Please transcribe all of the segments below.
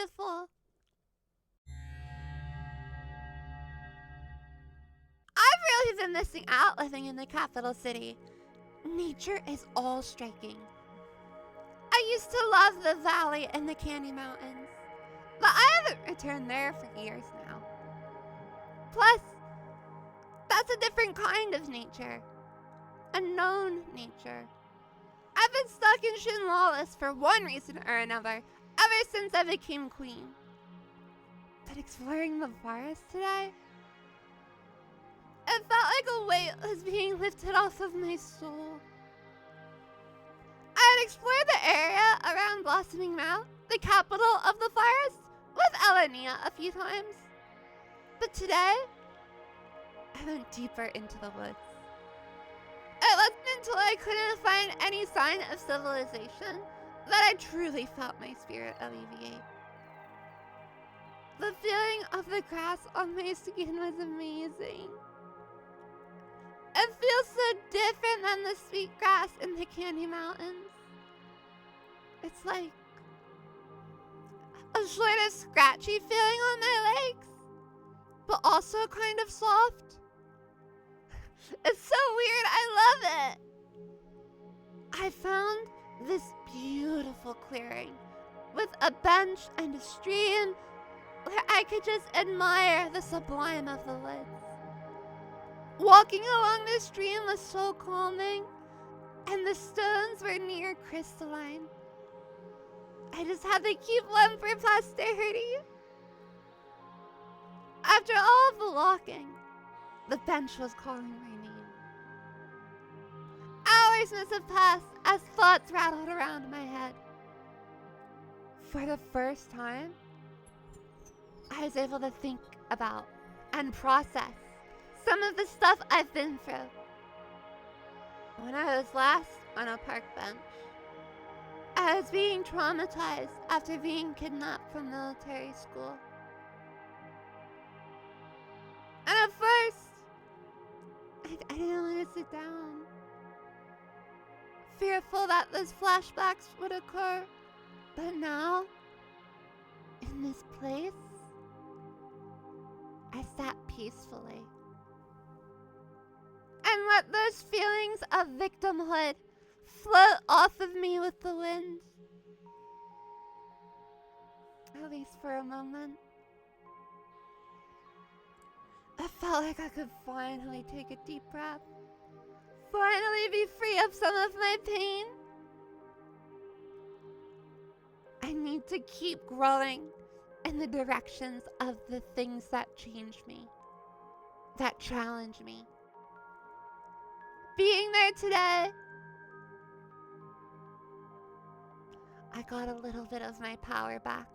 beautiful. I've really been missing out living in the capital city. Nature is all striking. I used to love the valley and the Candy Mountains, but I haven't returned there for years now. Plus, that's a different kind of nature. A known nature. I've been stuck in Shin Lawless for one reason or another ever since I became queen. But exploring the forest today, it felt like a weight was being lifted off of my soul. I had explored the area around Blossoming Mount, the capital of the forest, with Elenia a few times. But today, I went deeper into the woods. It wasn't until I couldn't find any sign of civilization that I truly felt my spirit alleviate. The feeling of the grass on my skin was amazing. It feels so different than the sweet grass in the Candy Mountains. It's like a sort of scratchy feeling on my legs, but also kind of soft. It's so weird, I love it. I found this beautiful clearing with a bench and a stream where I could just admire the sublime of the woods. Walking along the stream was so calming, and the stones were near crystalline. I just had to keep one for posterity. After all of the walking, the bench was calling my name. Hours must have passed as thoughts rattled around my head. For the first time, I was able to think about and process some of the stuff I've been through. When I was last on a park bench, I was being traumatized after being kidnapped from military school. And at first, I didn't want to sit down, fearful that those flashbacks would occur. But now, in this place, I sat peacefully and let those feelings of victimhood float off of me with the wind. At least for a moment. I felt like I could finally take a deep breath. Finally be free of some of my pain. I need to keep growing in the directions of the things that change me, that challenge me. Being there today, I got a little bit of my power back.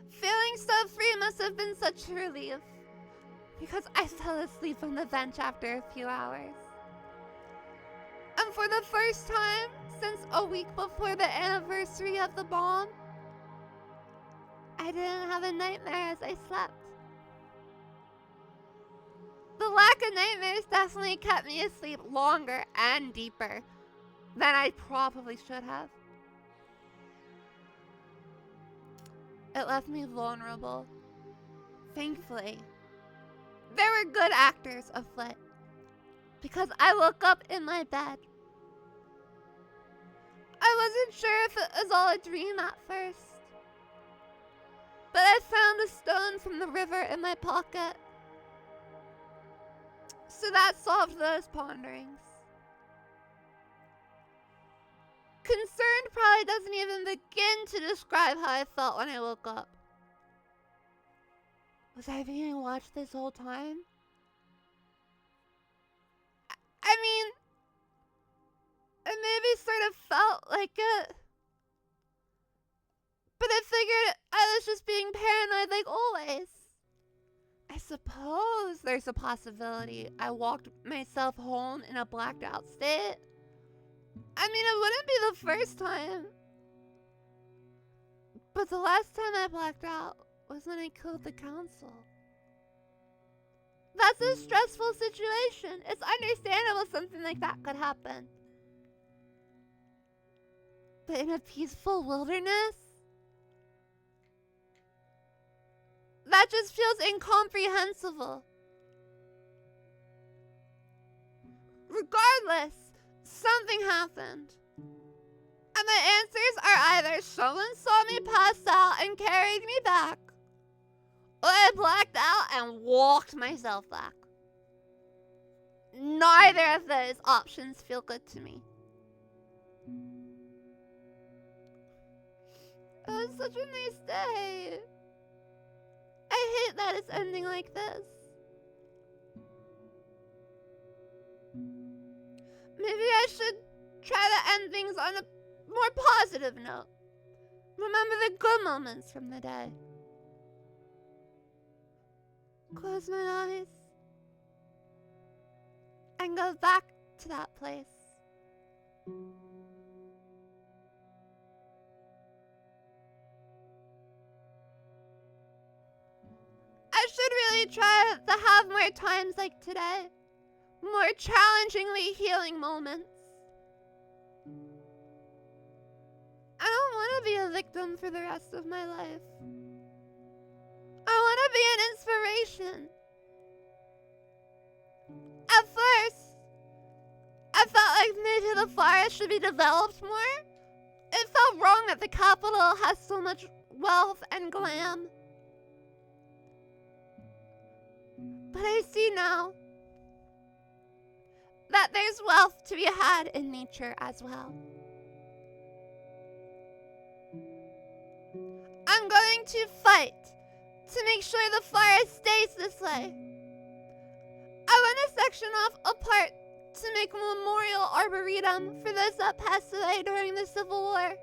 Feeling so free must have been such a relief, because I fell asleep on the bench after a few hours. And for the first time since a week before the anniversary of the bomb, I didn't have a nightmare as I slept. The lack of nightmares definitely kept me asleep longer and deeper than I probably should have. It left me vulnerable. Thankfully, there were good actors afoot, because I woke up in my bed. I wasn't sure if it was all a dream at first, but I found a stone from the river in my pocket. So that solved those ponderings. Concerned probably doesn't even begin to describe how I felt when I woke up. Was I being watched this whole time? I mean, it maybe sort of felt like it. But I figured I was just being paranoid like always. I suppose there's a possibility I walked myself home in a blacked out state. I mean, it wouldn't be the first time. But the last time I blacked out was when I killed the council. That's a stressful situation. It's understandable something like that could happen. but in a peaceful wilderness? That just feels incomprehensible. Regardless, something happened. And the answers are either someone saw me pass out and carried me back, or I blacked out and walked myself back. Neither of those options feel good to me. It was such a nice day. I hate that it's ending like this. Maybe I should try to end things on a more positive note. Remember the good moments from the day. Close my eyes and go back to that place. I should really try to have more times like today. More challengingly healing moments. I don't want to be a victim for the rest of my life. I want to be an inspiration. At first, I felt like maybe the forest should be developed more. It felt wrong that the capital has so much wealth and glam. But I see now that there's wealth to be had in nature as well. I'm going to fight to make sure the forest stays this way. I want to section off a part to make a memorial arboretum for those that passed away during the Civil War.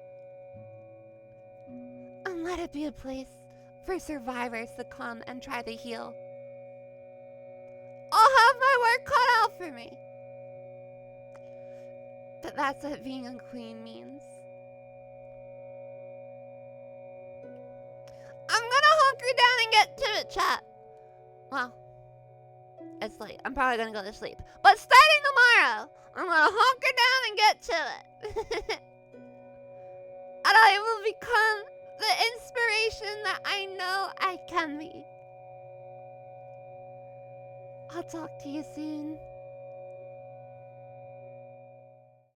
And let it be a place for survivors to come and try to heal. I'll have my work cut out for me. But that's what being a queen means. I'm gonna hunker down and get to it, chat. Well, it's late. I'm probably gonna go to sleep. But starting tomorrow, I'm gonna hunker down and get to it. And I will become the inspiration that I know I can be. I'll talk to you soon.